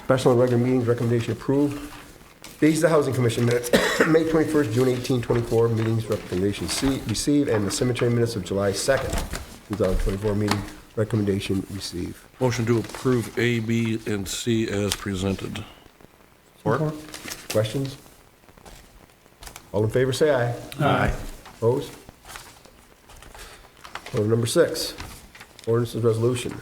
Special and regular meetings, recommendation approved. These are the Housing Commission minutes, May 21st, June 18, 24, meetings, recommendation C, received, and the cemetery minutes of July 2nd, 2024, meeting, recommendation received. Motion to approve A, B, and C as presented. Support. Questions? All in favor, say aye. Aye. Opposed? Order number 6, ordinance and resolution.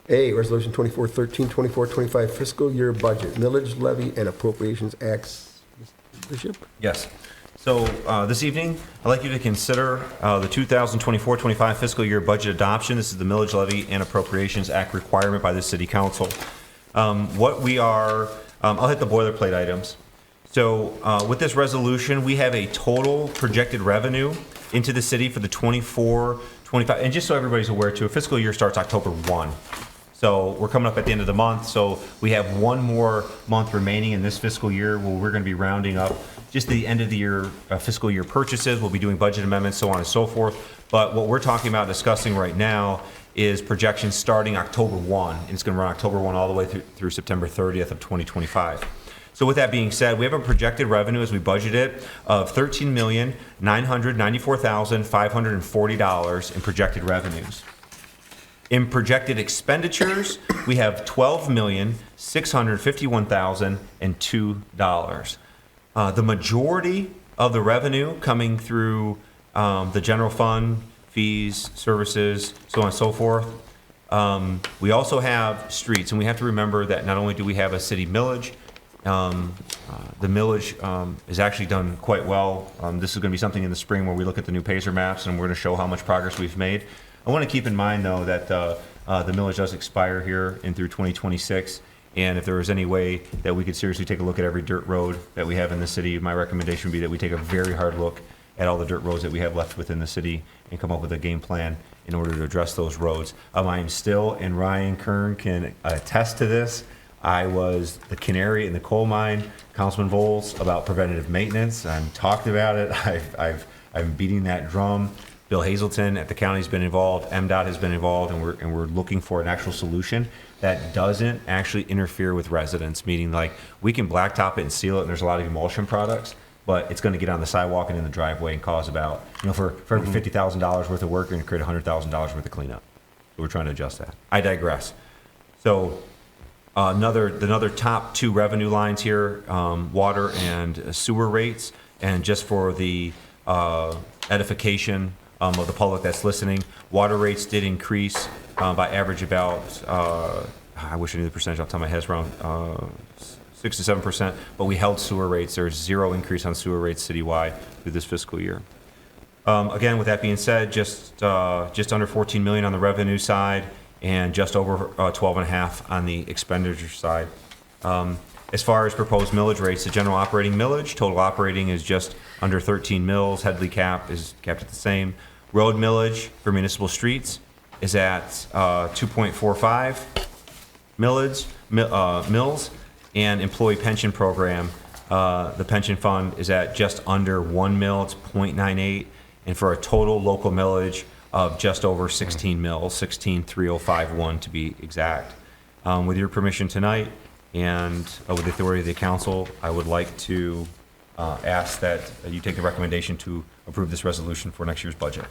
A, Resolution 2413, 2425 fiscal year budget, millage levy and appropriations acts. Mr. Bishop? Yes. So this evening, I'd like you to consider the 2024-25 fiscal year budget adoption. This is the Millage Levy and Appropriations Act requirement by the City Council. What we are, I'll hit the boilerplate items. So with this resolution, we have a total projected revenue into the city for the 24-25, and just so everybody's aware too, a fiscal year starts October 1. So we're coming up at the end of the month, so we have one more month remaining in this fiscal year where we're going to be rounding up just the end of the year fiscal year purchases. We'll be doing budget amendments, so on and so forth. But what we're talking about discussing right now is projections starting October 1, and it's going to run October 1 all the way through September 30th of 2025. So with that being said, we have a projected revenue as we budget it of $13,994,540 in projected revenues. In projected expenditures, we have $12,651,002. The majority of the revenue coming through the general fund, fees, services, so on and so forth. We also have streets, and we have to remember that not only do we have a city millage, the millage is actually done quite well. This is going to be something in the spring where we look at the new Pacer maps, and we're going to show how much progress we've made. I want to keep in mind, though, that the millage does expire here in through 2026, and if there was any way that we could seriously take a look at every dirt road that we have in the city, my recommendation would be that we take a very hard look at all the dirt roads that we have left within the city and come up with a game plan in order to address those roads. I am still, and Ryan Kern can attest to this, I was the canary in the coal mine, Councilman Voles, about preventative maintenance. I'm talked about it. I'm beating that drum. Bill Hazelton at the county's been involved. MDOT has been involved, and we're looking for an actual solution that doesn't actually interfere with residents. Meaning, like, we can blacktop it and seal it, and there's a lot of emulsion products, but it's going to get on the sidewalk and in the driveway and cause about, for every $50,000 worth of work, you're going to create $100,000 worth of cleanup. So we're trying to adjust that. I digress. So another top two revenue lines here, water and sewer rates, and just for the edification of the public that's listening, water rates did increase by average about, I wish I knew the percentage off the top of my head, it's around 6 to 7%, but we held sewer rates. There's zero increase on sewer rates citywide through this fiscal year. Again, with that being said, just under 14 million on the revenue side, and just over 12.5 on the expenditure side. As far as proposed millage rates, the general operating millage, total operating is just under 13 mills. Headley cap is kept at the same. Road millage for municipal streets is at 2.45 mills, and employee pension program, the pension fund is at just under 1 mil, it's 0.98, and for a total local millage of just over 16 mills, 16,3051 to be exact. With your permission tonight, and with the authority of the council, I would like to ask that you take the recommendation to approve this resolution for next year's budget.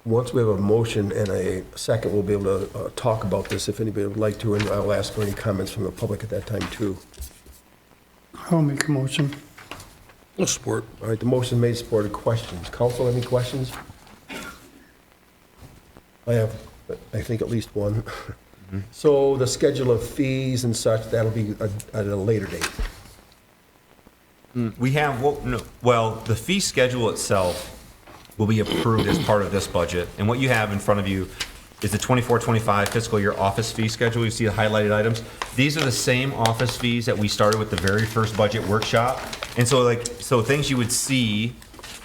Once we have a motion and a second, we'll be able to talk about this if anybody would like to, and I'll ask for any comments from the public at that time too. I'll make a motion. I'll support. All right, the motion made, supported. Questions? Council, any questions? I have, I think, at least one. So the schedule of fees and such, that'll be at a later date. We have, the fee schedule itself will be approved as part of this budget. And what you have in front of you is the 24-25 fiscal year office fee schedule. You see the highlighted items. These are the same office fees that we started with the very first budget workshop. And so things you would see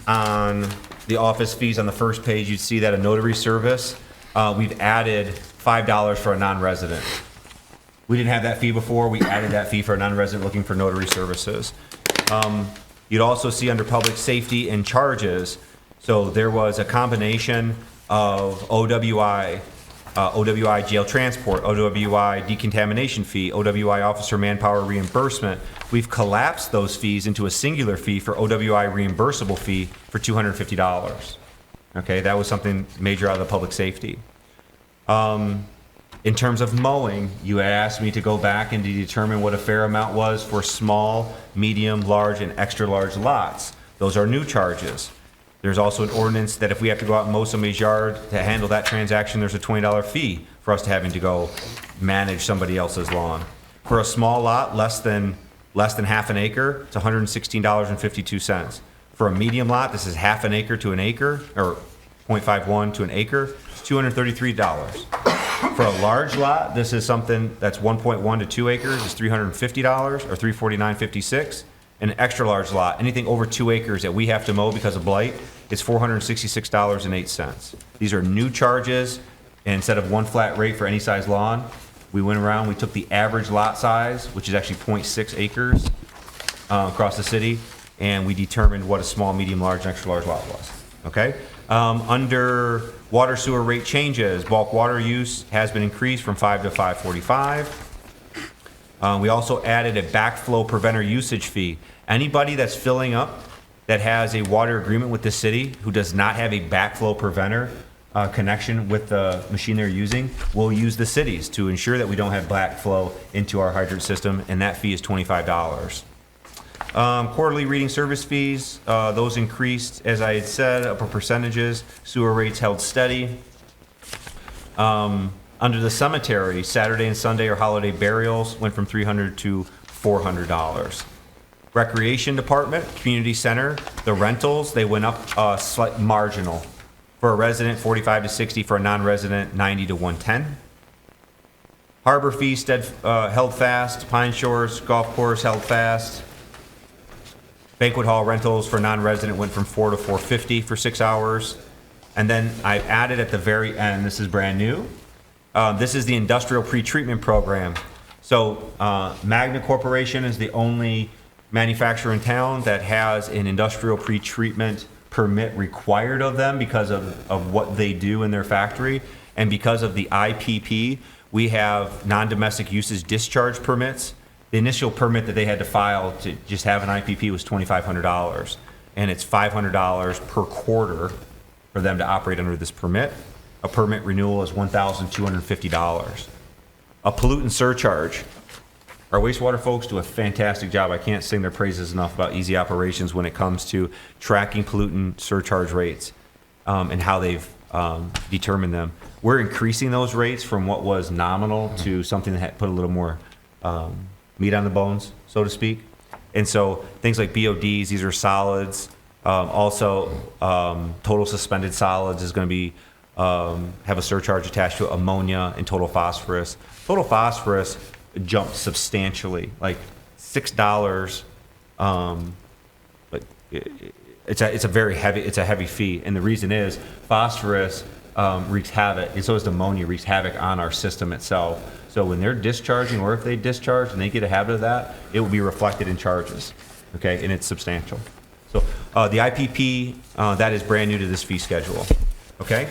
on the office fees on the first page, you'd see that a notary service, we've added $5 for a non-resident. We didn't have that fee before. We added that fee for a non-resident looking for notary services. You'd also see under public safety and charges, so there was a combination of OWI, OWI jail transport, OWI decontamination fee, OWI officer manpower reimbursement. We've collapsed those fees into a singular fee for OWI reimbursable fee for $250. Okay, that was something major out of the public safety. In terms of mowing, you had asked me to go back and to determine what a fair amount was for small, medium, large, and extra large lots. Those are new charges. There's also an ordinance that if we have to go out and mow somebody's yard to handle that transaction, there's a $20 fee for us to having to go manage somebody else's lawn. For a small lot, less than half an acre, it's $116.52. For a medium lot, this is half an acre to an acre, or 0.51 to an acre, it's $233. For a large lot, this is something that's 1.1 to 2 acres, is $350 or $349.56. An extra large lot, anything over 2 acres that we have to mow because of blight, is $466.08. These are new charges, and instead of one flat rate for any size lawn, we went around, we took the average lot size, which is actually 0.6 acres across the city, and we determined what a small, medium, large, and extra large lot was. Okay? Under water sewer rate changes, bulk water use has been increased from 5 to 545. We also added a backflow preventer usage fee. Anybody that's filling up that has a water agreement with the city who does not have a backflow preventer connection with the machine they're using will use the cities to ensure that we don't have backflow into our hydrant system, and that fee is $25. Quarterly reading service fees, those increased, as I had said, upper percentages. Sewer rates held steady. Under the cemetery, Saturday and Sunday or holiday burials went from $300 to $400. Recreation department, community center, the rentals, they went up slight marginal. For a resident, 45 to 60. For a non-resident, 90 to 110. Harbor fees held fast. Pine Shores Golf Course held fast. Banquet hall rentals for non-resident went from $4 to $450 for 6 hours. And then I added at the very end, this is brand new. This is the industrial pretreatment program. So Magna Corporation is the only manufacturer in town that has an industrial pretreatment permit required of them because of what they do in their factory. And because of the IPP, we have non-domestic uses discharge permits. The initial permit that they had to file to just have an IPP was $2,500. And it's $500 per quarter for them to operate under this permit. A permit renewal is $1,250. A pollutant surcharge. Our wastewater folks do a fantastic job. I can't sing their praises enough about easy operations when it comes to tracking pollutant surcharge rates and how they've determined them. We're increasing those rates from what was nominal to something that had put a little more meat on the bones, so to speak. And so things like BODs, these are solids. Also, total suspended solids is going to be have a surcharge attached to it, ammonia and total phosphorus. Total phosphorus jumped substantially, like $6. But it's a heavy fee, and the reason is phosphorus wreaks havoc, and so does ammonia wreaks havoc on our system itself. So when they're discharging, or if they discharge and they get a habit of that, it will be reflected in charges. Okay, and it's substantial. So the IPP that is brand new to this fee schedule. Okay.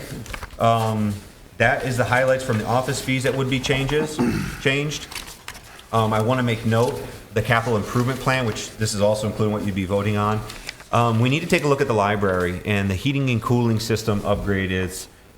That is the highlights from the office fees that would be changed. I want to make note, the capital improvement plan, which this is also including what you'd be voting on. We need to take a look at the library, and the heating and cooling system upgrade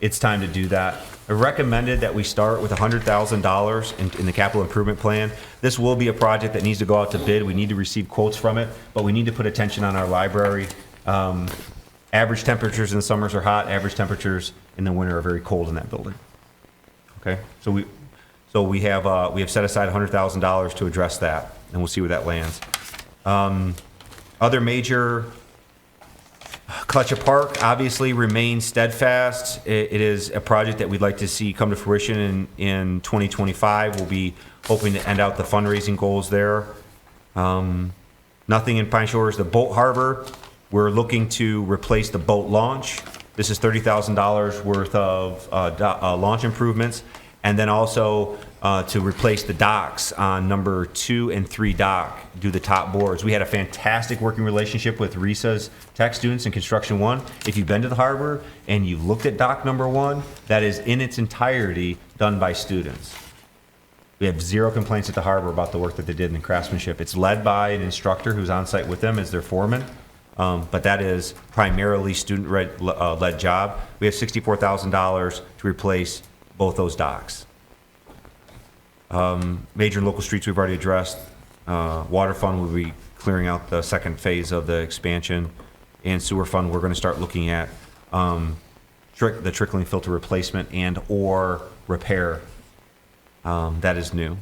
it's time to do that. I recommended that we start with $100,000 in the capital improvement plan. This will be a project that needs to go out to bid. We need to receive quotes from it, but we need to put attention on our library. Average temperatures in the summers are hot. Average temperatures in the winter are very cold in that building. Okay, so we have set aside $100,000 to address that, and we'll see where that lands. Other major, Clutcha Park obviously remains steadfast. It is a project that we'd like to see come to fruition in 2025. We'll be hoping to end out the fundraising goals there. Nothing in Pine Shores. The boat harbor, we're looking to replace the boat launch. This is $30,000 worth of launch improvements. And then also to replace the docks on number 2 and 3 dock, do the top boards. We had a fantastic working relationship with RISA's tech students in Construction 1. If you've been to the harbor and you've looked at dock number 1, that is in its entirety done by students. We have zero complaints at the harbor about the work that they did in the craftsmanship. It's led by an instructor who's on site with them as their foreman, but that is primarily student-led job. We have $64,000 to replace both those docks. Major and local streets we've already addressed. Water fund will be clearing out the second phase of the expansion, and sewer fund we're going to start looking at the trickling filter replacement and or repair. That is new,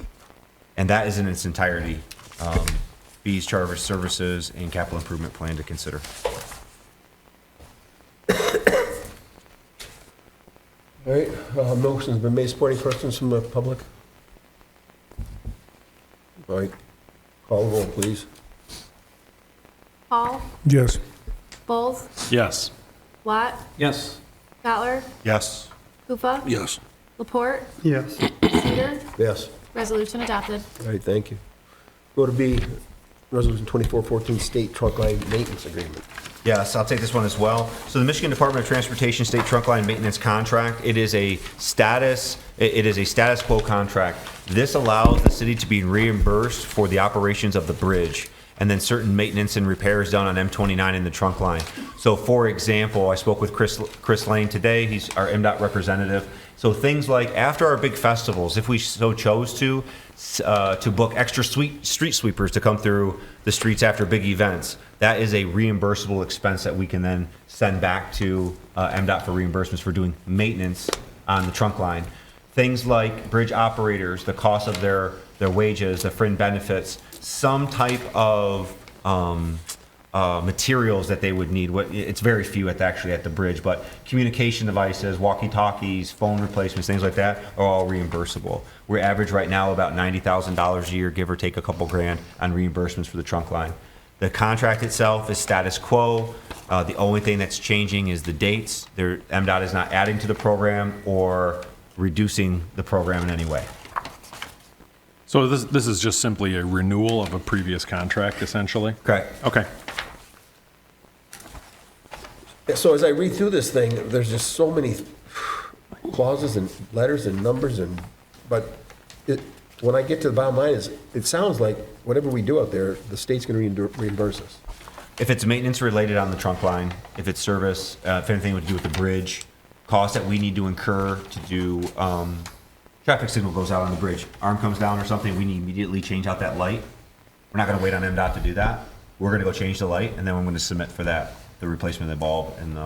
and that is in its entirety. Fees, charges, services, and capital improvement plan to consider. All right, motion's been made. Supporting questions from the public? All right, call the roll, please. Hall, Yes. Bowles, Yes. Watt, Yes. Cutler, Yes. Hoopa, Yes. Laporte, Yes. Cedar, Yes. resolution adopted. All right, thank you. Go to B, Resolution 2414, State Trunk Line Maintenance Agreement. Yes, I'll take this one as well. So the Michigan Department of Transportation State Trunk Line Maintenance Contract, it is a status quo contract. This allows the city to be reimbursed for the operations of the bridge and then certain maintenance and repairs done on M29 in the trunk line. So for example, I spoke with Chris Lane today. He's our MDOT representative. So things like after our big festivals, if we so chose to book extra street sweepers to come through the streets after big events, that is a reimbursable expense that we can then send back to MDOT for reimbursements for doing maintenance on the trunk line. Things like bridge operators, the cost of their wages, the fringe benefits, some type of materials that they would need. It's very few at the bridge, but communication devices, walkie-talkies, phone replacements, things like that are all reimbursable. We're average right now about $90,000 a year, give or take a couple grand on reimbursements for the trunk line. The contract itself is status quo. The only thing that's changing is the dates. MDOT is not adding to the program or reducing the program in any way. So this is just simply a renewal of a previous contract, essentially? Correct. Okay. So as I read through this thing, there's just so many clauses and letters and numbers but when I get to the bottom line it sounds like whatever we do out there, the state's going to reimburse us. If it's maintenance related on the trunk line, if it's service, if anything would do with the bridge, costs that we need to incur to do, traffic signal goes out on the bridge, arm comes down or something, we need to immediately change out that light. We're not going to wait on MDOT to do that. We're going to go change the light, and then we're going to submit for that, the replacement of the bulb and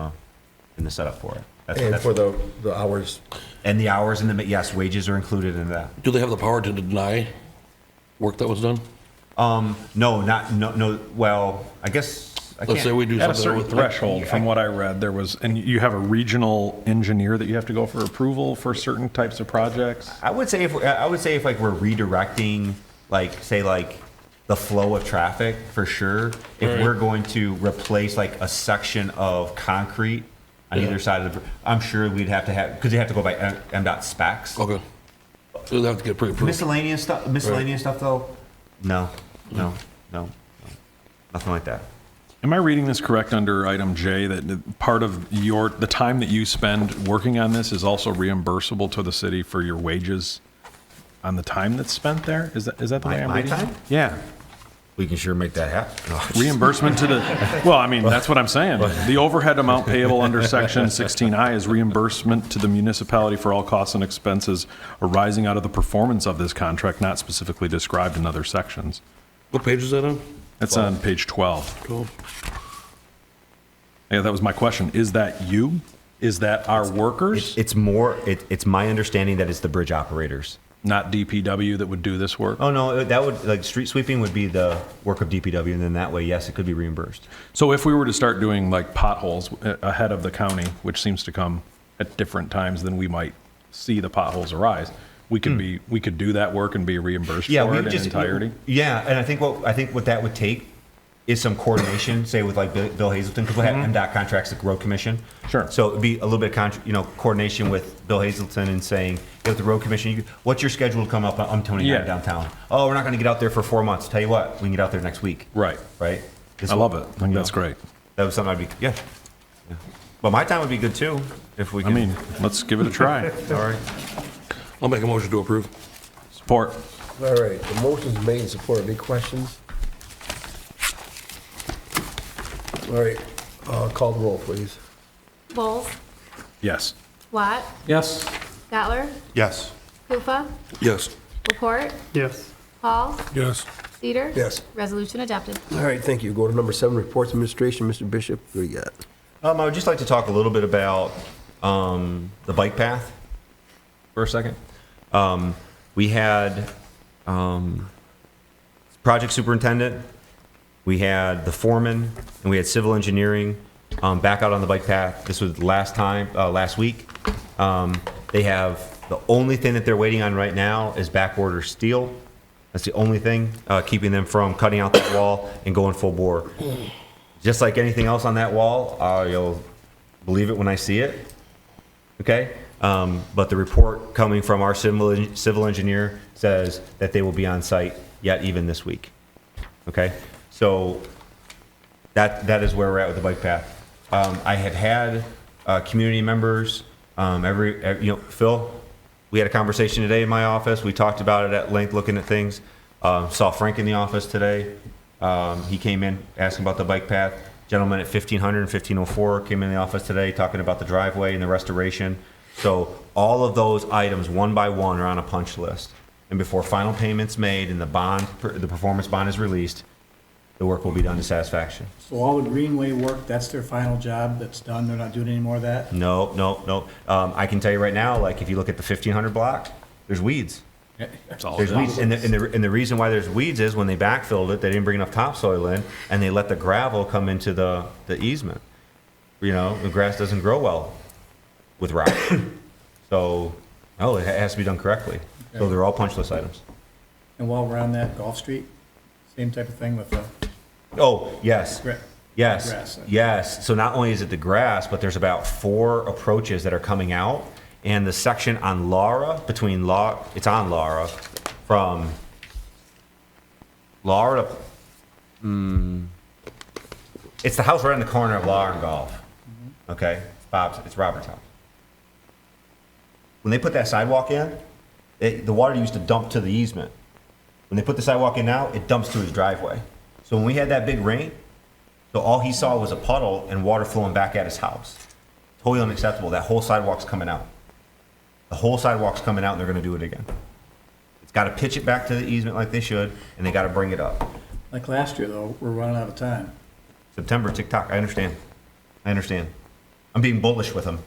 the setup for it. And for the hours. And the hours and yes, wages are included in that. Do they have the power to deny work that was done? No. Well, I guess I Let's say can't. we do At a something certain with threshold, from what I read, there was, and you have a regional engineer that you have to go for approval for certain types of projects? I would say if like we're redirecting, like say like the flow of traffic for sure. If we're going to replace like a section of concrete on either side of the, I'm sure we'd have to have, because you have to go by MDOT specs. Okay. They'll have to get pre-approved. Miscellaneous stuff though, no, nothing like that. Am I reading this correct under item J, that part of the time that you spend working on this is also reimbursable to the city for your wages on the time that's spent there? Is that the way I'm My reading it? time? Yeah. We can sure make that happen. No. Reimbursement to the, well, I mean, that's what I'm saying. The overhead amount payable under section 16I is reimbursement to the municipality for all costs and expenses arising out of the performance of this contract, not specifically described in other sections. What page is that on? That's on page 12. Cool. Yeah, that was my question. Is that you? Is that our workers? It's my understanding that it's the bridge operators. Not DPW that would do this work? Oh, no, that would, like, street sweeping would be the work of DPW, and then that way, yes, it could be reimbursed. So if we were to start doing like potholes ahead of the county, which seems to come at different times than we might see the potholes arise, we could do that work and be reimbursed for it in entirety? Yeah, and I think what that would take is some coordination, say with like Bill Hazelton, because we have MDOT contracts the road commission. Sure. So it'd be a little bit of coordination with Bill Hazelton and saying, with the road commission, what's your schedule to come up on 29 Yeah. downtown? Oh, we're not going to get out there for 4 months. Tell you what, we can get out there next week. Right. Right? I love it. I think that's great. That was something I'd be, yeah. But my time would be good too, if we I could. mean, let's give it a try. All right. I'll make a motion to approve. Support. All right, the motion's made and supported. Any questions? All right, call the roll, please. Bowles, Yes. Watt, Yes. Gatler, Yes. Lupa, Yes. Laporte, Yes. Hall, Yes. Cedar. Yes. Resolution adopted. All right, thank you. Go to number 7, reports administration. Mr. Bishop, what do you got? I would just like to talk a little bit about the bike path for a second. We had project superintendent, we had the foreman, and we had civil engineering back out on the bike path. This was last week. They have, the only thing that they're waiting on right now is back order steel. That's the only thing keeping them from cutting out that wall and going full bore. Just like anything else on that wall, you'll believe it when I see it. Okay? But the report coming from our civil engineer says that they will be on site yet even this week. Okay? So that is where we're at with the bike path. I have had community members, Phil, we had a conversation today in my office. We talked about it at length, looking at things. Saw Frank in the office today. He came in asking about the bike path. Gentleman at 1500 and 1504 came in the office today talking about the driveway and the restoration. So all of those items, one by one, are on a punch list. And before final payment's made and the performance bond is released, the work will be done to satisfaction. So all the Greenway work, that's their final job, that's done, they're not doing any more of that? No. I can tell you right now, like if you look at the 1500 block, there's weeds. That's all. There's weeds, and the reason why there's weeds is when they backfilled it, they didn't bring enough topsoil in, and they let the gravel come into the easement. The grass doesn't grow well with rock. So, it has to be done correctly. So Okay. they're all punch list items. And while we're on that, Gulf Street, same type of thing with the Oh, yes. grass. Yes. So not only is it the grass, but there's about 4 approaches that are coming out. And the section on Laura, it's on Laura, from Laura to, it's the house right on the corner of Laura and Golf. Okay? It's Robert's house. When they put that sidewalk in, the water used to dump to the easement. When they put the sidewalk in now, it dumps to his driveway. So when we had that big rain, so all he saw was a puddle and water flowing back at his house. Totally unacceptable. That whole sidewalk's coming out. The whole sidewalk's coming out and they're gonna do it again. It's gotta pitch it back to the easement like they should, and they gotta bring it up. Like last year, though, we're running out of time. September, TikTok, I understand. I'm being bullish with them.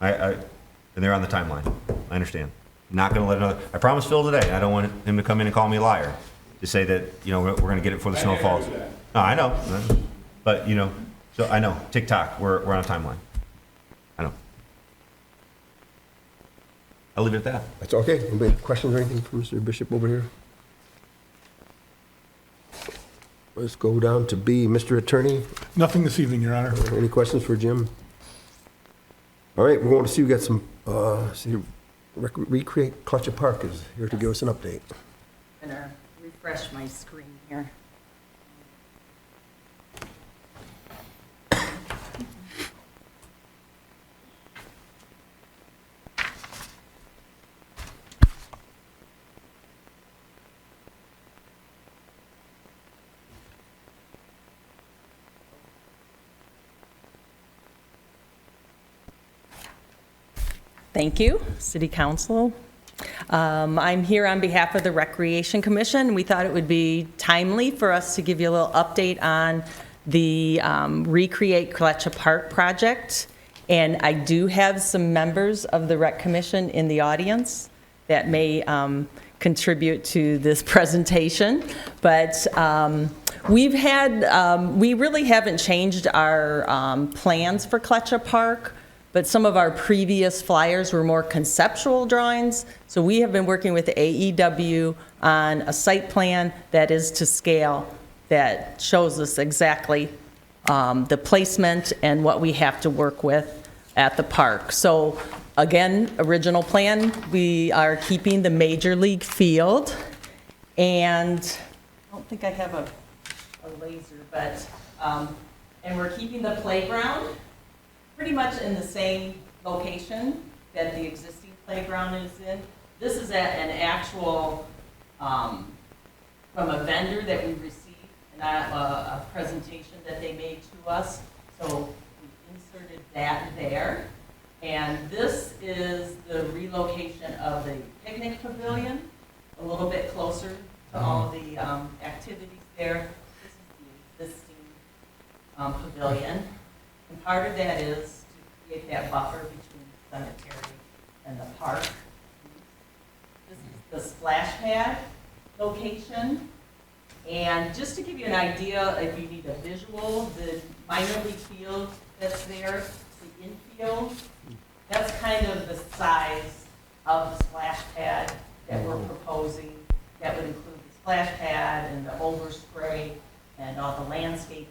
And they're on the timeline. I understand. Not gonna let another, I promised Phil today, I don't want him to come in and call me a liar. To say that, we're gonna get it before the snow falls. No, I know. But, so I know, TikTok, we're on a timeline. I know. I'll leave it at that. That's okay. Anybody have questions or anything from Mr. Bishop over here? Let's go down to B. Mr. Attorney, Nothing this evening, Your Honor. any questions for Jim? All right, we're going to see, we got some, Recreate Clutcher Park is here to give us an update. Gonna refresh my screen here. Thank you, City Council. I'm here on behalf of the Recreation Commission. We thought it would be timely for us to give you a little update on the Recreate Clutcher Park project. And I do have some members of the Rec Commission in the audience that may contribute to this presentation. But we really haven't changed our plans for Clutcher Park. But some of our previous flyers were more conceptual drawings. So we have been working with the AEW on a site plan that is to scale that shows us exactly the placement and what we have to work with at the park. So again, original plan, we are keeping the Major League field, and I don't think I have a laser, but, and we're keeping the playground pretty much in the same location that the existing playground is in. This is at an actual, from a vendor that we received, not a presentation that they made to us. So we inserted that there. And this is the relocation of the picnic pavilion, a little bit closer to all of the activities there. This is the existing pavilion. And part of that is to create that buffer between the cemetery and the park. This is the splash pad location. And just to give you an idea, if you need a visual, the minor league field that's there, the infield, that's kind of the size of the splash pad that we're proposing. That would include the splash pad and the overspray and all the landscaping,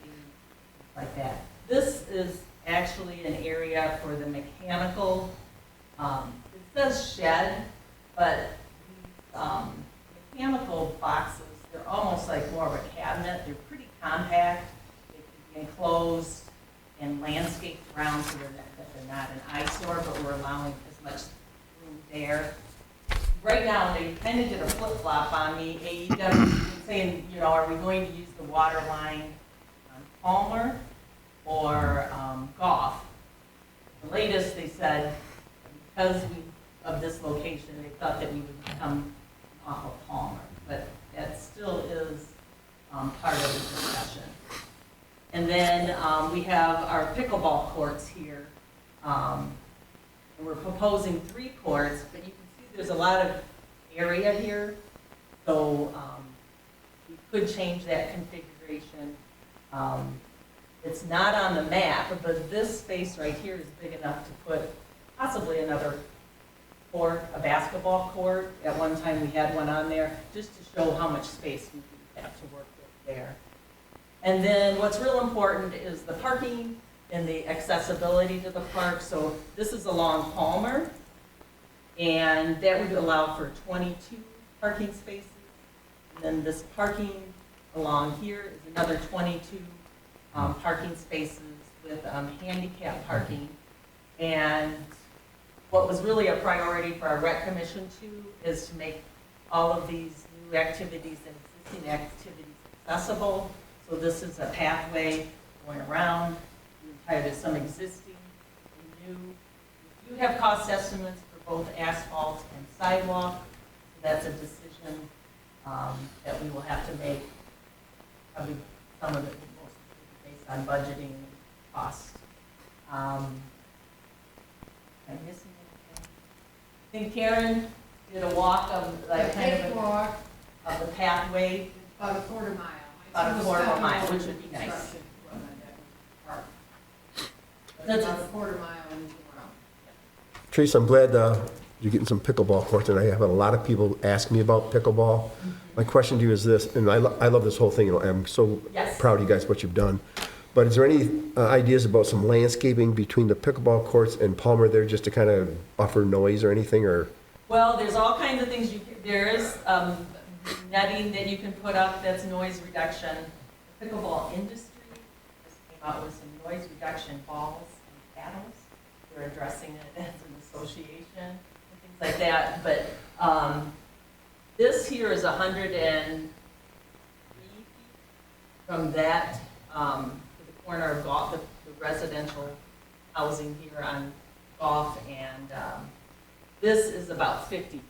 like that. This is actually an area for the mechanical, it says shed, but these mechanical boxes, they're almost like more of a cabinet. They're pretty compact. They can be enclosed and landscaped around so that they're not an eyesore, but we're allowing as much room there. Right now, they kind of did a flip-flop on me. AEW saying, you know, are we going to use the water line on Palmer or Goff? The latest, they said, because of this location, they thought that we would come off of Palmer, but that still is part of the discussion. And then we have our pickleball courts here. And we're proposing 3 courts, but you can see there's a lot of area here. So we could change that configuration. It's not on the map, but this space right here is big enough to put possibly another court, a basketball court. At one time we had one on there, just to show how much space we have to work with there. And then what's real important is the parking and the accessibility to the park. So this is along Palmer, and that would allow for 22 parking spaces. And then this parking along here is another 22 parking spaces with handicap parking. And what was really a priority for our rec commission too is to make all of these new activities and existing activities accessible. So this is a pathway going around. There's some existing and new. We do have cost estimates for both asphalt and sidewalk. So that's a decision that we will have to make. Probably some of it most based on budgeting and cost. Am I missing anything? I think Karen did a walk of like kind of of the pathway. About a quarter mile. About a quarter of a mile, which would be nice. That's about a quarter mile and around. Trace, I'm glad you're getting some pickleball courts, and I have a lot of people ask me about pickleball. My question to you is this, and I love this whole thing, you know, I'm so Yes. proud of you guys, what you've done. But is there any ideas about some landscaping between the pickleball courts and Palmer there, just to kind of buffer noise or anything, or? Well, there's all kinds of things there is netting that you can put up that's noise reduction. The pickleball industry just came out with some noise reduction balls and paddles. They're addressing it as an association and things like that. But this here is 103 feet from that to the corner of Goff, the residential housing here on Goff, and this is about 50 feet.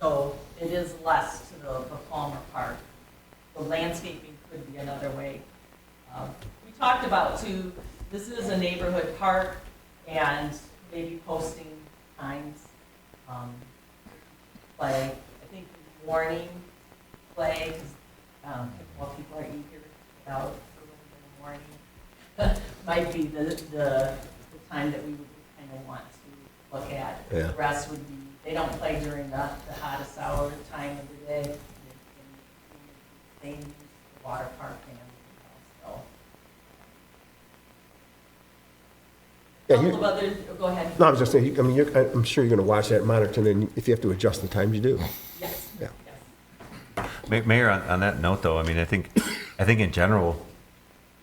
So it is less to the Palmer Park. The landscaping could be another way. We talked about too, this is a neighborhood park, and maybe posting times, play, I think morning play, because while people are eager to get out early in the morning, might be the time that we would kind of want to look at. Yeah. The rest would be, they don't play during the hottest hour time of the day. They use water park and so. Yeah, Couple you- of other, go ahead. No, I was just saying, I mean, I'm sure you're gonna watch that monitor, and then if you have to adjust the times, you do. Yes. Yeah. Yes. Mayor, on that note, though, I mean, I think in general,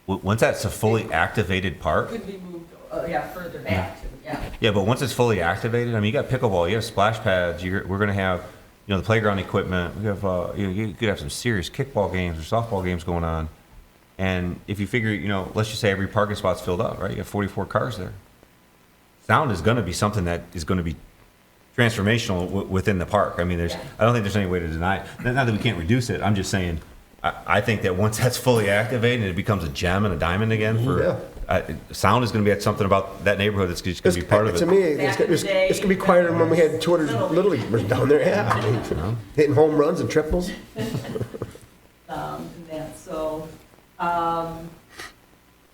once that's a fully activated park, Could be moved, yeah, further back to, yeah. yeah, but once it's fully activated, I mean, you got pickleball, you have splash pads, we're gonna have, the playground equipment, we have, you could have some serious kickball games or softball games going on. And if you figure, let's just say every parking spot's filled up, right? You got 44 cars there. Sound is gonna be something that is gonna be transformational within the park. I mean, I don't think there's any way to deny it. Not that we can't reduce it, I'm just saying, I think that once that's fully activated, it becomes a gem and a diamond again for, sound is gonna be something about that neighborhood that's just gonna be part of it. To me, Back in the day, it's gonna be quieter than when we had 200 Little Leaguers down there, yeah. I mean, hitting home runs and triples.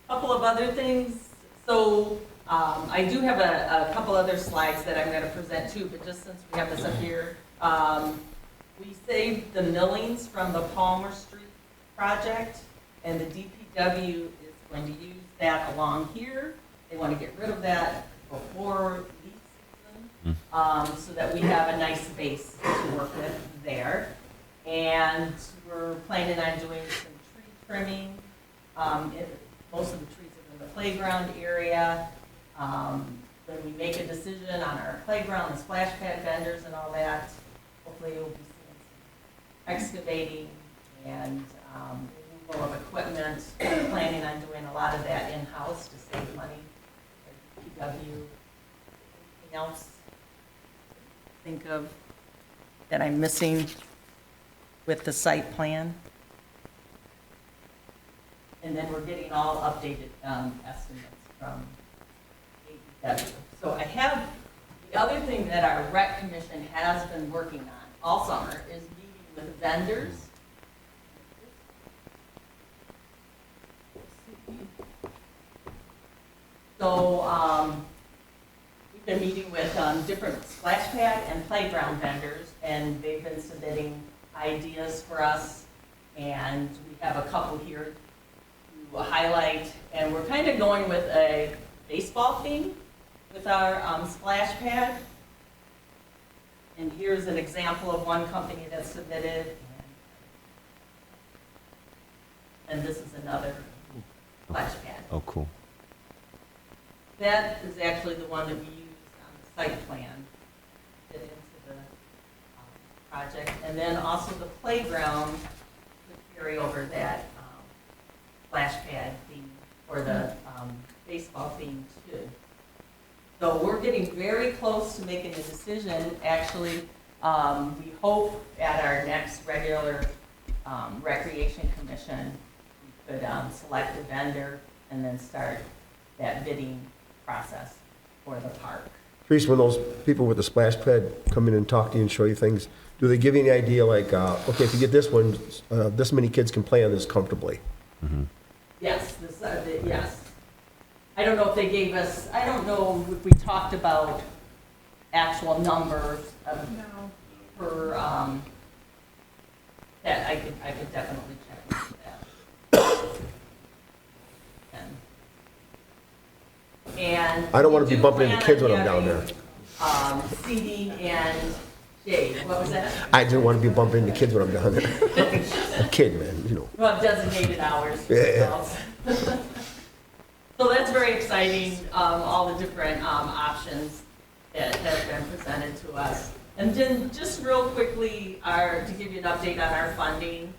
Couple of other things. So, I do have a couple other slides that I'm gonna present too, but just since we have this up here, we saved the millings from the Palmer Street project, and the DPW is going to use that along here. They want to get rid of that before leaf season, so that we have a nice base to work with there. And we're planning on doing some tree trimming. Most of the trees are in the playground area. When we make a decision on our playground, the splash pad vendors and all that, hopefully we'll be seeing some excavating and removal of equipment. We're planning on doing a lot of that in-house to save money. PW, anything else think of that I'm missing with the site plan? And then we're getting all updated estimates from APW. So I have, the other thing that our rec commission has been working on all summer is meeting with vendors. So we've been meeting with different splash pad and playground vendors, and they've been submitting ideas for us, and we have a couple here to highlight, and we're kind of going with a baseball theme with our splash pad. And here's an example of one company that submitted, and this is another splash pad. Oh, cool. That is actually the one that we used on the site plan to fit into the project. And then also the playground would carry over that splash pad theme, or the baseball theme too. So we're getting very close to making a decision. Actually, we hope at our next regular Recreation Commission, we could select a vendor and then start that bidding process for the park. Teresa, when those people with the splash pad come in and talk to you and show you things, do they give you any idea like, okay, if you get this one, this many kids can play on this comfortably? Yes, yes. I don't know if they gave us, I don't know if we talked about actual numbers of, No. per, that I could definitely check into that. And I don't wanna we be do bumping into plan kids on when I'm down there. having, seating and shade, what was that? I didn't want to be bumping into kids when I'm down there. A kid, man, you know. Well, designated hours for Yeah. adults. So that's very exciting, all the different options that have been presented to us. And then just real quickly, to give you an update on our funding.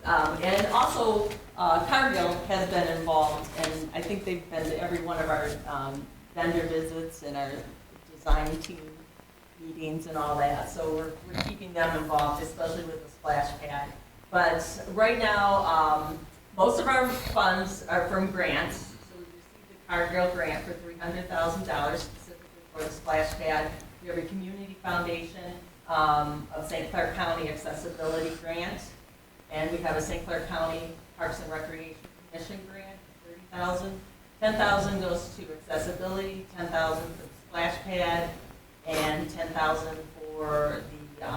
And also, Cargill has been involved, and I think they've been to every one of our vendor visits and our design team meetings and all that. So we're keeping them involved, especially with the splash pad. But right now, most of our funds are from grants. So we received a Cargill grant for $300,000 specifically for the splash pad. We have a community foundation of St. Clair County accessibility grant. And we have a St. Clair County Parks and Recreation Commission grant, $30,000. $10,000 goes to accessibility, $10,000 for the splash pad, and $10,000 for the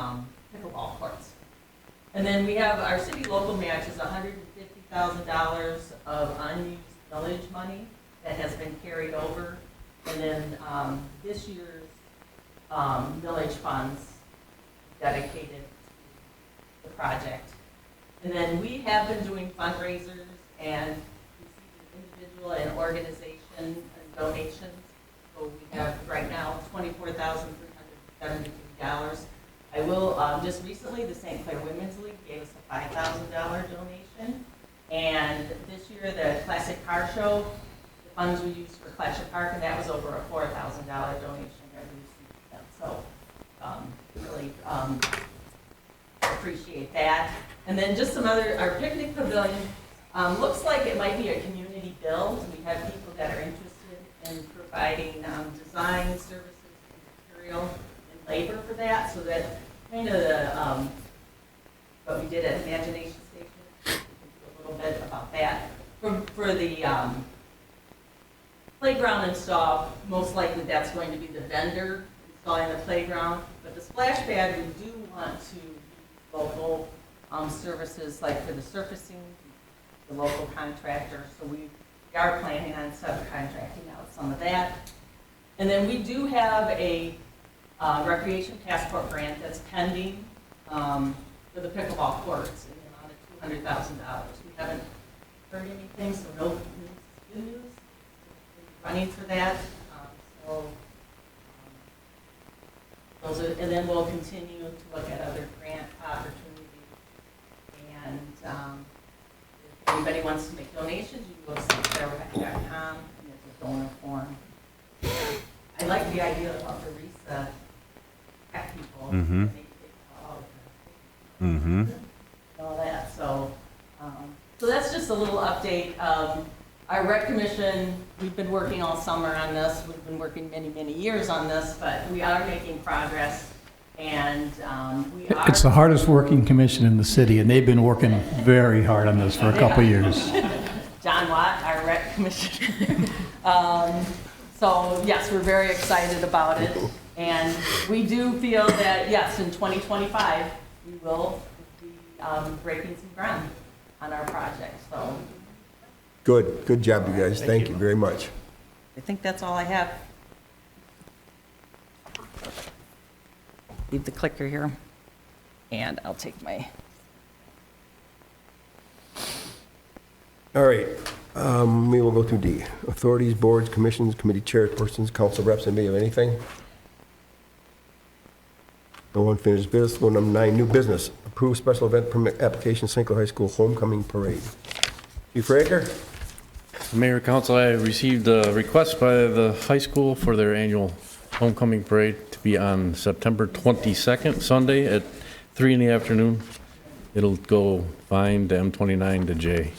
pickleball courts. And then we have our city local match is $150,000 $150,000 of unused village money that has been carried over. And then this year's village funds dedicated to the project. And then we have been doing fundraisers and receiving individual and organization donations. So we have right now $24,373. I will, just recently, the St. Clair Women's League gave us a $5,000 donation. And this year, the Classic Car Show, the funds we used for Classic Park, and that was over a $4,000 donation that we received from them. So, really appreciate that. And then just some other, our picnic pavilion, looks like it might be a community build. We have people that are interested in providing design services, material, and labor for that. So that kind of the, what we did at Imagination Station, we can do a little bit about that. For the playground install, most likely that's going to be the vendor installing the playground. But the splash pad, we do want to use local services, like for the surfacing, the local contractor. So we are planning on subcontracting out some of that. And then we do have a recreation passport grant that's pending for the pickleball courts in the amount of $200,000. We haven't heard anything, so no news is good news. We're running for that. Those are, and then we'll continue to look at other grant opportunities. And if anybody wants to make donations, you can go to stclairrec.com and there's a donor form. I like the idea about the RISA tech people. Mm-hmm. They all Mm-hmm. all that. So, so that's just a little update. Our rec commission, we've been working all summer on this. We've been working many, many years on this, but we are making progress. And we are. It's the hardest working commission in the city, and they've been working very hard on this for a couple of years. John Watt, our rec commissioner. So yes, we're very excited about it. And we do feel that, yes, in 2025, we will be breaking some ground on our project, so. Good job, you guys. Thank you very much. I think that's all I have. Leave the clicker here, and I'll take my. All right, we will go through D. Authorities, boards, commissions, committee chairpersons, council reps, anybody have anything? No unfinished business. Number 9, new business. Approve special event permit application, St. Clair High School homecoming parade. Chief Raker? Mayor, Council, I received a request by the high school for their annual homecoming parade to be on September 22nd, Sunday at 3 in the afternoon. It'll go fine to M29 to J,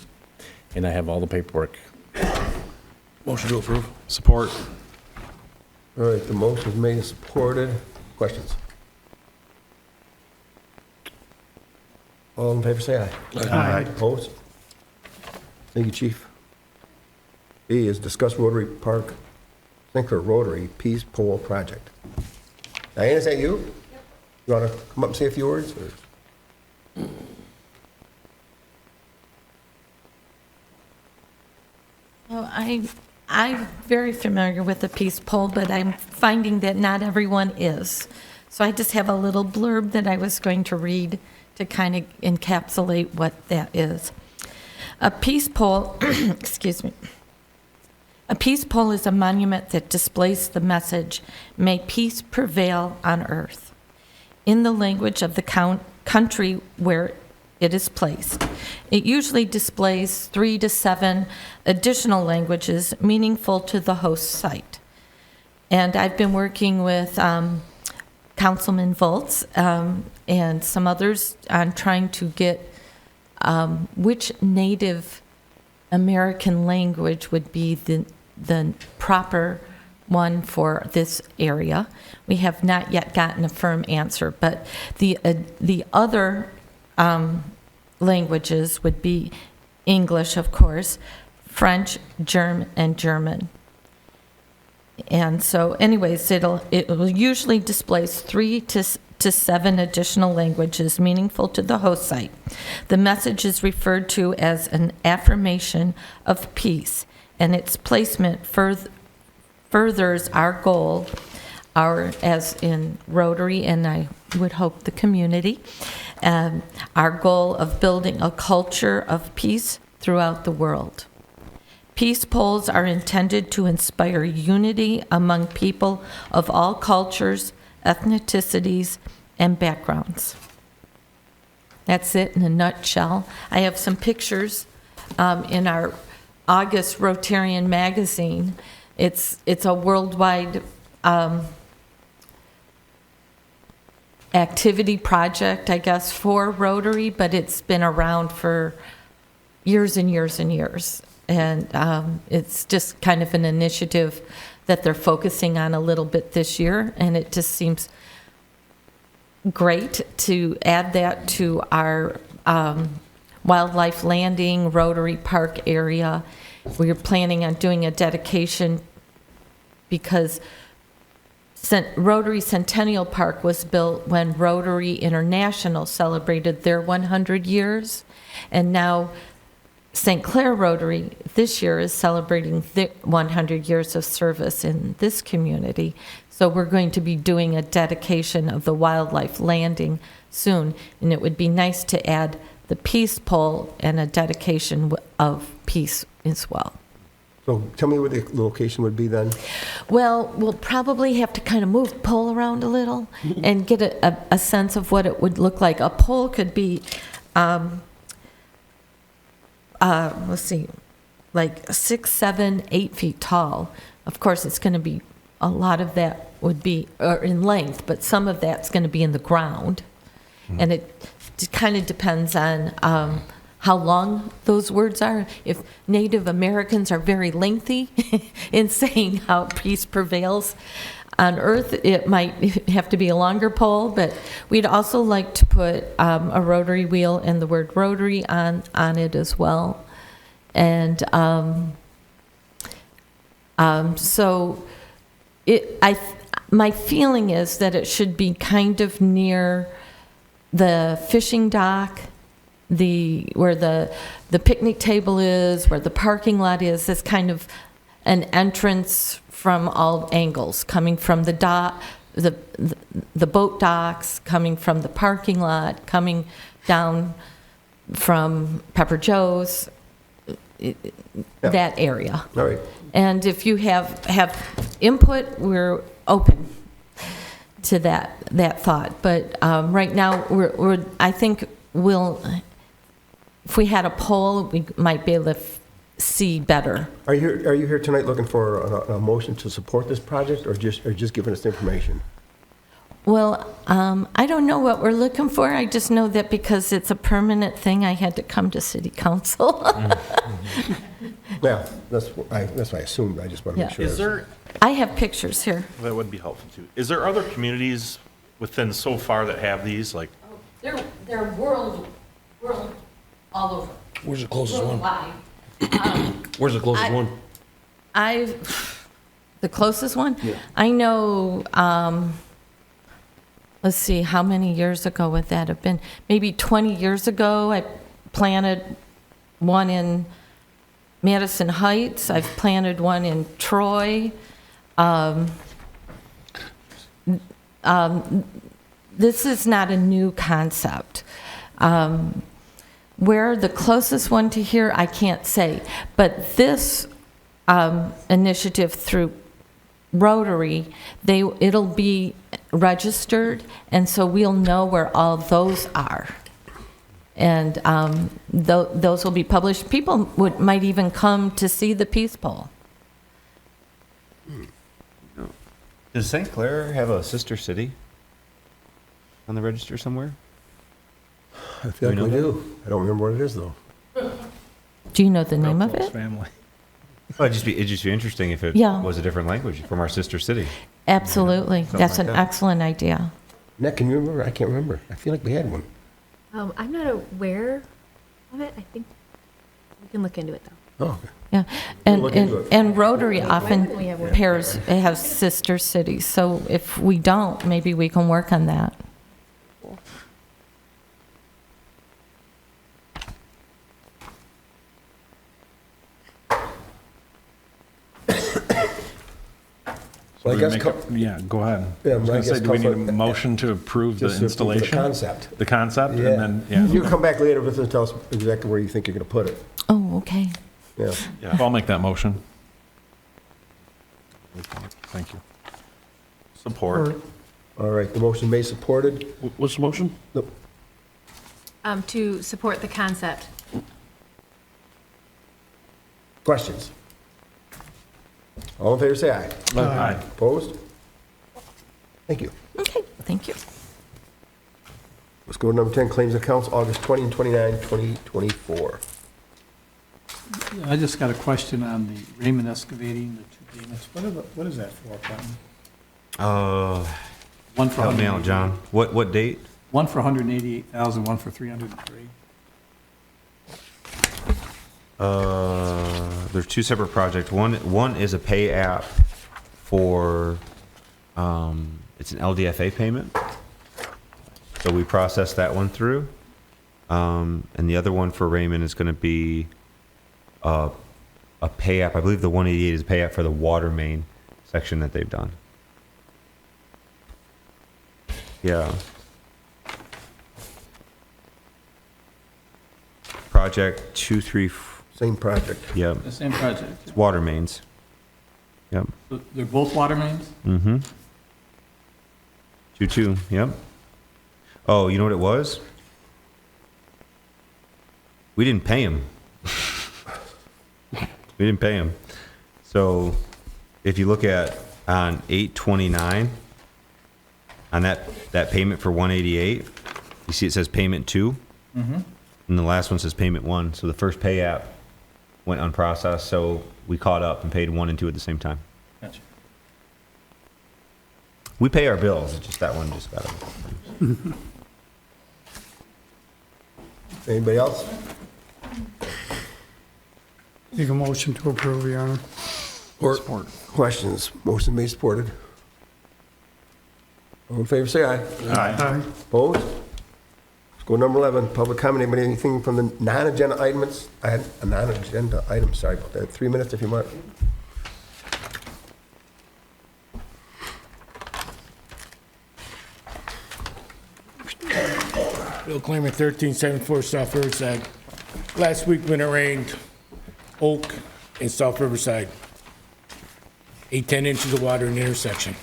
and I have all the paperwork. Motion to approve. Support. All right, the motion is made and supported. Questions? All in favor, say aye. Aye. Opposed? Thank you, Chief. B is discuss Rotary Park, St. Clair Rotary Peace Pole Project. Diane, is that you? Yep. You want to come up and say a few words? Or? Well, I'm very familiar with the peace pole, but I'm finding that not everyone is. So I just have a little blurb that I was going to read to kind of encapsulate what that is. A peace pole, excuse me. A peace pole is a monument that displays the message, "May peace prevail on earth," in the language of the country where it is placed. It usually displays 3 to 7 additional languages meaningful to the host site. And I've been working with Councilman Volz and some others on trying to get which Native American language would be the proper one for this area. We have not yet gotten a firm answer, but the other languages would be English, of course, French, German, and German. And so anyways, it will usually displays 3 to to 7 additional languages meaningful to the host site. The message is referred to as an affirmation of peace, and its placement furthers our goal, as in Rotary, and I would hope the community, our goal of building a culture of peace throughout the world. Peace poles are intended to inspire unity among people of all cultures, ethnicities, and backgrounds. That's it in a nutshell. I have some pictures in our August Rotarian magazine. It's a worldwide activity project, I guess, for Rotary, but it's been around for years and years and years. And it's just kind of an initiative that they're focusing on a little bit this year, and it just seems great to add that to our wildlife landing Rotary Park area. We're planning on doing a dedication because Rotary Centennial Park was built when Rotary International celebrated their 100 years, and now St. Clair Rotary this year is celebrating 100 years of service in this community. So we're going to be doing a dedication of the wildlife landing soon, and it would be nice to add the peace pole and a dedication of peace as well. So tell me where the location would be then? Well, we'll probably have to kind of move the pole around a little and get a sense of what it would look like. A pole could be, let's see, like 6, 7, 8 feet tall. Of course, it's going to be, a lot of that would be in length, but some of that's going to be in the ground. And it kind of depends on how long those words are. If Native Americans are very lengthy in saying how peace prevails on Earth, it might have to be a longer pole, but we'd also like to put a rotary wheel and the word Rotary on it as well. And so my feeling is that it should be kind of near the fishing dock, where the picnic table is, where the parking lot is. This kind of an entrance from all angles, coming from the dock, the boat docks, coming from the parking lot, coming down from Pepper Joe's, that area. All right. And if you have input, we're open to that thought. But right now, I think if we had a poll, we might be able to see better. Are you here tonight looking for a motion to support this project, or just giving us information? Well, I don't know what we're looking for. I just know that because it's a permanent thing, I had to come to city council. Yeah, that's what I assumed. I just want to make sure. Is there, I have pictures here. that would be helpful too. Is there other communities within so far that have these, like? They're world all over. Where's the closest one? Worldwide. Where's the closest one? The closest one? Yeah. I know, let's see, how many years ago would that have been? Maybe 20 years ago, I planted one in Madison Heights. I've planted one in Troy. This is not a new concept. Where the closest one to here, I can't say. But this initiative through Rotary, it'll be registered, and so we'll know where all those are. And those will be published. People might even come to see the peace pole. Does St. Clair have a sister city on the register somewhere? I feel like we do. I don't remember what it is, though. Do you know the name of it? Family. Well, it'd just be interesting if it Yeah. was a different language from our sister city. Absolutely. That's like an that. excellent idea. Nick, can you remember? I can't remember. I feel like we had one. I'm not aware of it. I think we can look into it, though. Oh, okay. Yeah, look into it. and Rotary often We have one. has sister cities, so if we don't, maybe we can work on that. Well, I Do we guess make co- a- Yeah, go ahead. Yeah, I was I going to say, guess do we need a Council- motion to approve the Just to approve the installation? concept. The concept, and Yeah. then, yeah. You can come back later with it and tell us exactly where you think you're gonna put it. Oh, okay. Yeah. Yeah, I'll make that motion. Thank you. Support. All right, the motion made, supported. What's the motion? Nope. To support the concept. Questions? All in favor, say aye. Aye. Opposed? Thank you. Okay, thank you. Let's go to number 10, claims and accounts, August 20 and 29, 2024. I just got a question on the Raymond excavating, the two payments. What is that for, Clinton? One for Help me out, 188 John. What date? One for 188,000, one for 303. There's two separate projects. One is a pay app for, it's an LDFA payment. So we processed that one through. And the other one for Raymond is gonna be a pay app. I believe the 188 is a pay app for the water main section that they've done. Yeah. Project 23, Same project. yep, The same project. it's water mains. Yep. They're both water mains? Mm-hmm. 2-2, yep. Oh, you know what it was? We didn't pay him. We didn't pay him. So if you look at on 8/29, on that payment for 188, you see it says payment 2? Mm-hmm. And the last one says payment 1. So the first pay app went unprocessed, so we caught up and paid 1 and 2 at the same time. Gotcha. We pay our bills, it's just that one just got it. Anybody else? Make a motion to approve, Your Honor. Or questions? Motion made, supported. All in favor, say aye. Aye. Opposed? Let's go to number 11, public comment. Anybody, anything from the non-agenda items? I had a non-agenda item, sorry about that. 3 minutes if you want. Bill Claimant, 1374 South Riverside. Last week when it rained, Oak and South Riverside, 10 inches of water in the intersection.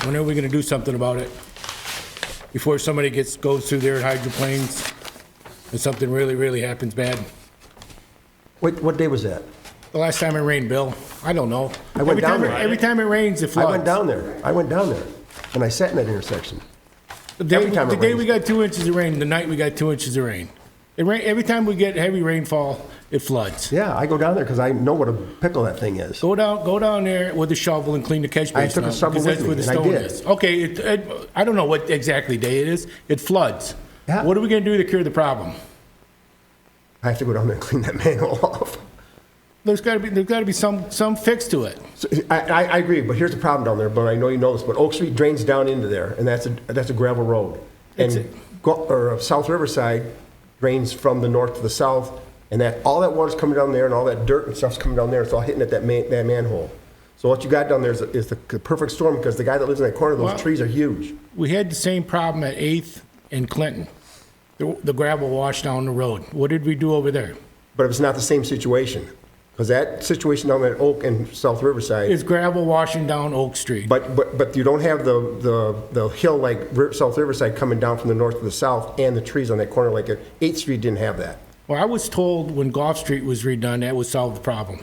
When are we gonna do something about it? Before somebody goes through there at hydroplanes and something really happens bad? Wait, what day was that? The last time it rained, Bill, I don't know. I went down there. Every time it rains, it floods. I went down there, and I sat in that intersection. The every time it day rains. we got 2 inches of rain, the night we got 2 inches of rain. Every time we get heavy rainfall, it floods. Yeah, I go down there because I know what a pickle that thing is. Go down there with a shovel and clean the catch I basin took a out, shovel because with that's me, where the and I stone did. is. Okay, I don't know what exactly day it is. It floods. Yeah. What are we gonna do to cure the problem? I have to go down there and clean that manhole off. There's gotta be some fix to it. So, I agree, but here's the problem down there, but I know you know this, but Oak Street drains down into there, and that's a gravel road. And South Riverside drains from the north to the south, and all that water's coming down there, and all that dirt and stuff's coming down there, it's all hitting at that manhole. So what you got down there is the perfect storm, because the guy that lives in that corner, those Well- trees are huge. We had the same problem at 8th and Clinton. The gravel washed down the road. What did we do over there? But it's not the same situation, because that situation down there at Oak and South Riverside, It's gravel washing down Oak Street. but you don't have the hill like South Riverside coming down from the north to the south, and the trees on that corner like 8th Street didn't have that. Well, I was told when Gulf Street was redone, that would solve the problem.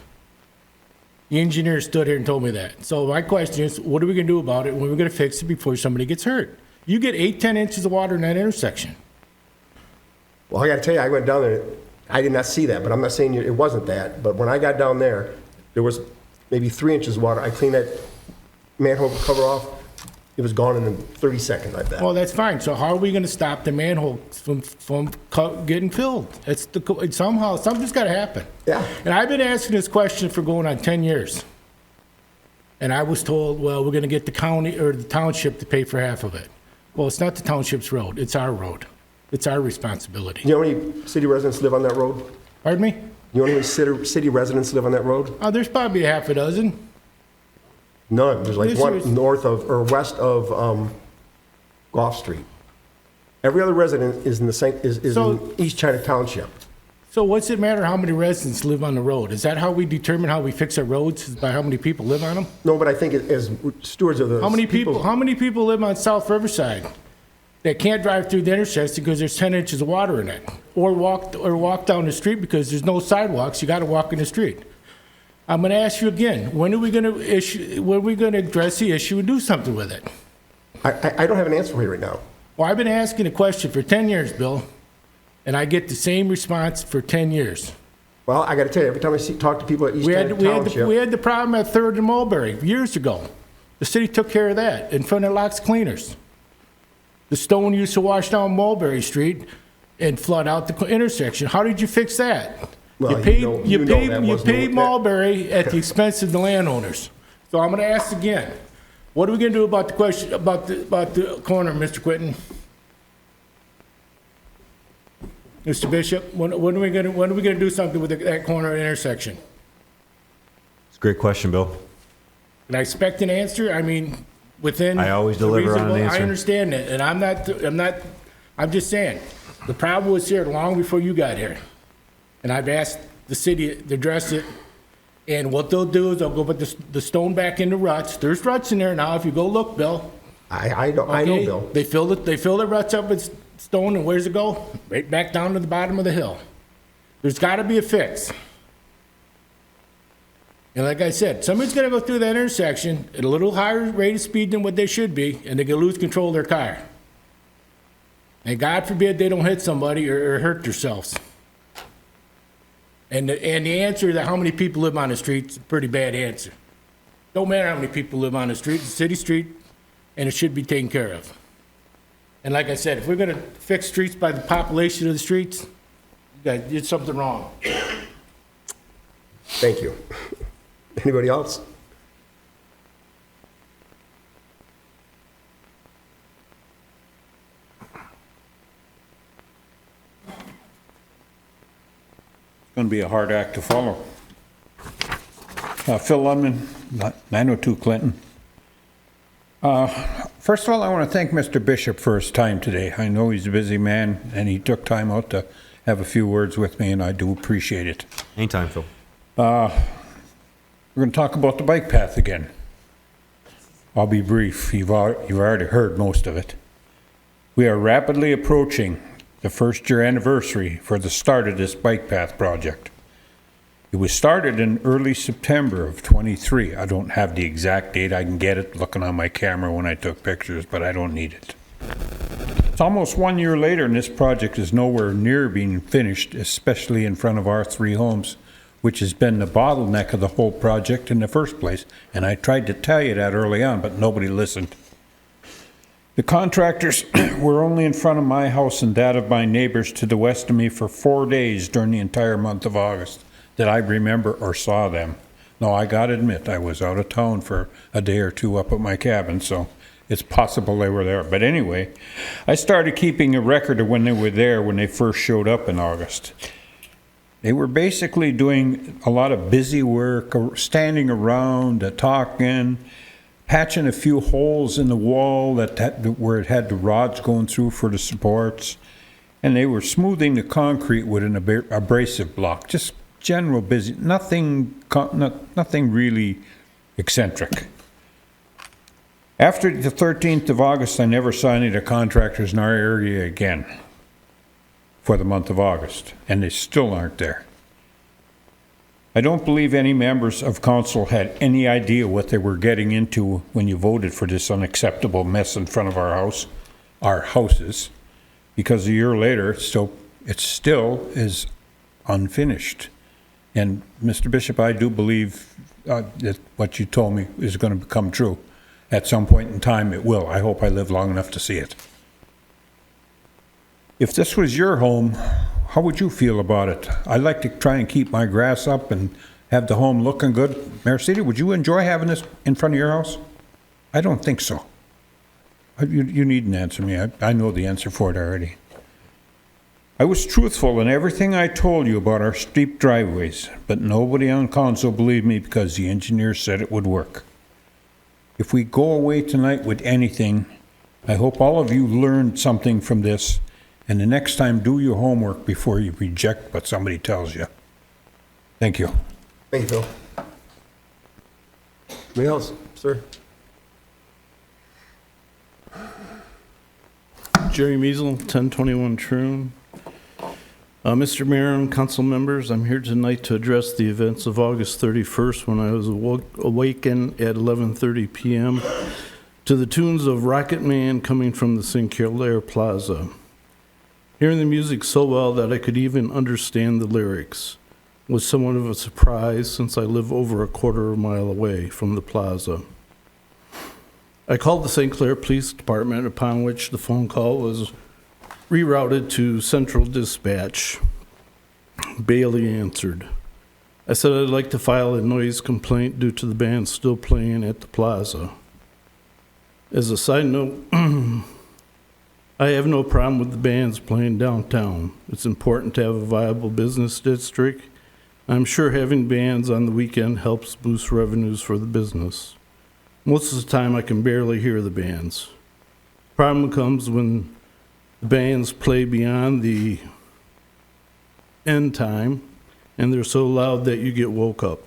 The engineer stood here and told me that. So my question is, what are we gonna do about it? When are we gonna fix it before somebody gets hurt? You get 10 inches of water in that intersection. Well, I gotta tell you, I went down there, I did not see that, but I'm not saying it wasn't that, but when I got down there, there was maybe 3 inches of water. I cleaned that manhole cover off, it was gone in 30 seconds, I bet. Well, that's fine. So how are we gonna stop the manhole from getting filled? Somehow, something's gotta happen. Yeah. And I've been asking this question for going on 10 years. And I was told, well, we're gonna get the county or the township to pay for half of it. Well, it's not the township's road, it's our road. It's our responsibility. You know how many city residents live on that road? Pardon me? You know how many city residents live on that road? Oh, there's probably a half a dozen. None. There's like Yes, one there is. north of, or west of Goff Street. Every other resident is in the same, is in So- East China Township. So what's it matter how many residents live on the road? Is that how we determine how we fix our roads, is by how many people live on them? No, but I think as stewards of the. How many people live on South Riverside that can't drive through the intersection because there's 10 inches of water in it? Or walk down the street because there's no sidewalks, you gotta walk in the street. I'm gonna ask you again, when are we gonna address the issue and do something with it? I don't have an answer for you right now. Well, I've been asking the question for 10 years, Bill, and I get the same response for 10 years. Well, I gotta tell you, every time I talk to people at East China We Township. had the problem at Third and Mulberry years ago. The city took care of that in front of Locks Cleaners. The stone used to wash down Mulberry Street and flood out the intersection. How did you fix that? Well, You that paid Mulberry at the expense of the landowners. So I'm gonna ask again, what are we gonna do about the question, about the corner, Mr. Quinton? Mr. Bishop, when are we gonna do something with that corner intersection? It's a great question, Bill. And I expect an answer, I mean, within. I always the deliver on an reasonable- answer. I understand that, and I'm just saying, the problem was here long before you got here. And I've asked the city to address it, and what they'll do is they'll go put the stone back in the ruts. There's ruts in there now, if you go look, Bill. I know, Okay? Bill. They fill the ruts up with stone, and where's it go? Right back down to the bottom of the hill. There's gotta be a fix. And like I said, somebody's gonna go through that intersection at a little higher rate of speed than what they should be, and they're gonna lose control of their car. And God forbid they don't hit somebody or hurt themselves. And the answer to how many people live on the street is a pretty bad answer. Don't matter how many people live on the street, it's a city street, and it should be taken care of. And like I said, if we're gonna fix streets by the population of the streets, you guys did something wrong. Thank you. Anybody else? Going to be a hard act to follow. Phil Lundman, 902 Clinton. First of all, I want to thank Mr. Bishop for his time today. I know he's a busy man, and he took time out to have a few words with me, and I do appreciate it. Anytime, Phil. We're going to talk about the bike path again. I'll be brief. You've already heard most of it. We are rapidly approaching the first-year anniversary for the start of this bike path project. It was started in early September of '23. I don't have the exact date. I can get it looking on my camera when I took pictures, but I don't need it. It's almost 1 year later, and this project is nowhere near being finished, especially in front of our three homes, which has been the bottleneck of the whole project in the first place. And I tried to tell you that early on, but nobody listened. The contractors were only in front of my house and that of my neighbors to the west of me for 4 days during the entire month of August that I remember or saw them. Now, I gotta admit, I was out of town for a day or two up at my cabin, so it's possible they were there. But anyway, I started keeping a record of when they were there when they first showed up in August. They were basically doing a lot of busy work, standing around, talking, patching a few holes in the wall where it had the rods going through for the supports, and they were smoothing the concrete with an abrasive block. Just general busy, nothing really eccentric. After the 13th of August, I never saw any of the contractors in our area again for the month of August, and they still aren't there. I don't believe any members of council had any idea what they were getting into when you voted for this unacceptable mess in front of our houses, because a year later, it still is unfinished. And Mr. Bishop, I do believe that what you told me is going to become true. At some point in time, it will. I hope I live long enough to see it. If this was your home, how would you feel about it? I'd like to try and keep my grass up and have the home looking good. Mayor City, would you enjoy having this in front of your house? I don't think so. You needn't answer me. I know the answer for it already. I was truthful in everything I told you about our steep driveways, but nobody on council believed me because the engineer said it would work. if we go away tonight with anything, I hope all of you learned something from this, and the next time, do your homework before you reject what somebody tells you. Thank you. Thank you, Phil. Anybody else, sir? Jerry Measle, 1021 Troon. Mr. Mayor and council members, I'm here tonight to address the events of August 31st when I was awakened at 11:30 p.m. to the tunes of Rocket Man coming from the St. Clair Plaza. Hearing the music so well that I could even understand the lyrics was somewhat of a surprise since I live over a quarter of a mile away from the plaza. I called the St. Clair Police Department, upon which the phone call was rerouted to Central Dispatch. Bailey answered. I said I'd like to file a noise complaint due to the band still playing at the plaza. As a side note, I have no problem with the bands playing downtown. It's important to have a viable business district. I'm sure having bands on the weekend helps boost revenues for the business. Most of the time I can barely hear the bands. Problem comes when the bands play beyond the end time, and they're so loud that you get woke up.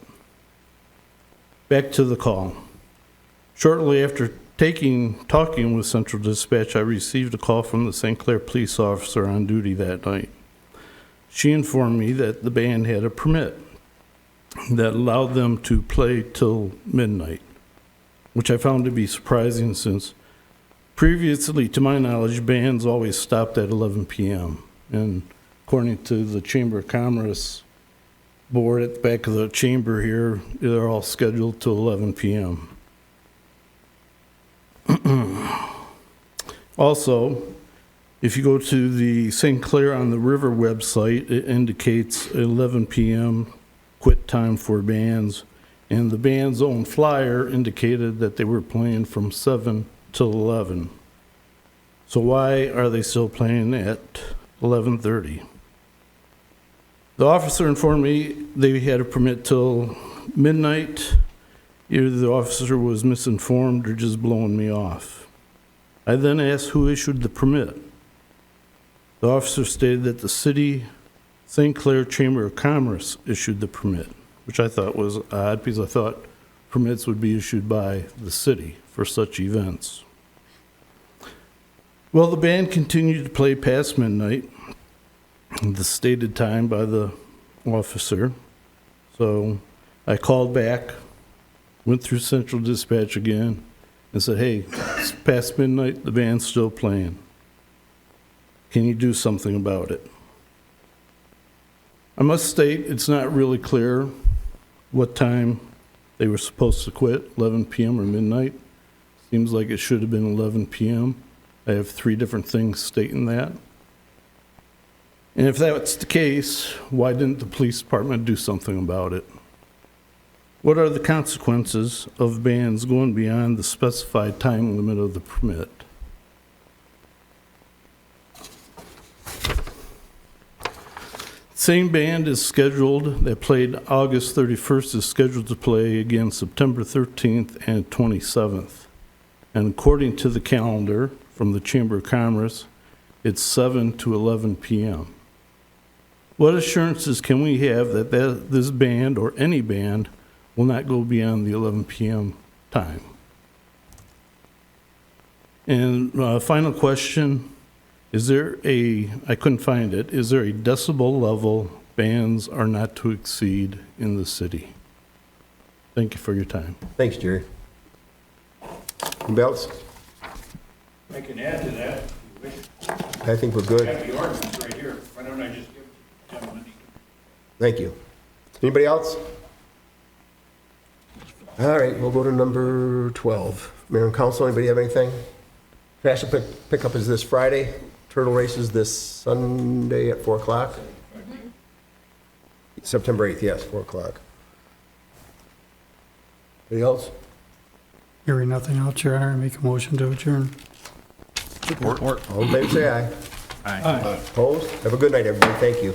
Back to the call. Shortly after talking with Central Dispatch, I received a call from the St. Clair police officer on duty that night. She informed me that the band had a permit that allowed them to play till midnight, which I found to be surprising since previously, to my knowledge, bands always stopped at 11 p.m. And according to the Chamber of Commerce board at the back of the chamber here, they're all scheduled till 11 p.m. Also, if you go to the St. Clair on the River website, it indicates 11 p.m. quit time for bands, and the band's own flyer indicated that they were playing from 7 till 11. So why are they still playing at 11:30? The officer informed me they had a permit till midnight. Either the officer was misinformed or just blowing me off. I then asked who issued the permit. The officer stated that the city St. Clair Chamber of Commerce issued the permit, which I thought was odd because I thought permits would be issued by the city for such events. Well, the band continued to play past midnight, the stated time by the officer. So I called back, went through Central Dispatch again, and said, hey, it's past midnight, the band's still playing. Can you do something about it? I must state it's not really clear what time they were supposed to quit, 11 p.m. or midnight. Seems like it should have been 11 p.m. I have 3 different things stating that. And if that's the case, why didn't the police department do something about it? What are the consequences of bands going beyond the specified time limit of the permit? Same band is scheduled, that played August 31st, is scheduled to play again September 13th and 27th. And according to the calendar from the Chamber of Commerce, it's 7 to 11 p.m. What assurances can we have that this band or any band will not go beyond the 11 p.m. time? And final question, is there I couldn't find it, is there a decibel level bands are not to exceed in the city? Thank you for your time. Thanks, Jerry. Anybody else? I can add to that if you wish. I think we're good. I have the ordinance right here. Why don't I just give it to the gentleman? Thank you. Anybody else? All right, we'll go to number 12. Mayor and council, anybody have anything? Trash pickup is this Friday. Turtle race is this Sunday at 4 o'clock. September 8th, yes, 4 o'clock. Anybody else? Hearing nothing else, Your Honor, I make a motion to adjourn. All in favor, say aye. Aye. Opposed? Have a good night, everybody. Thank you.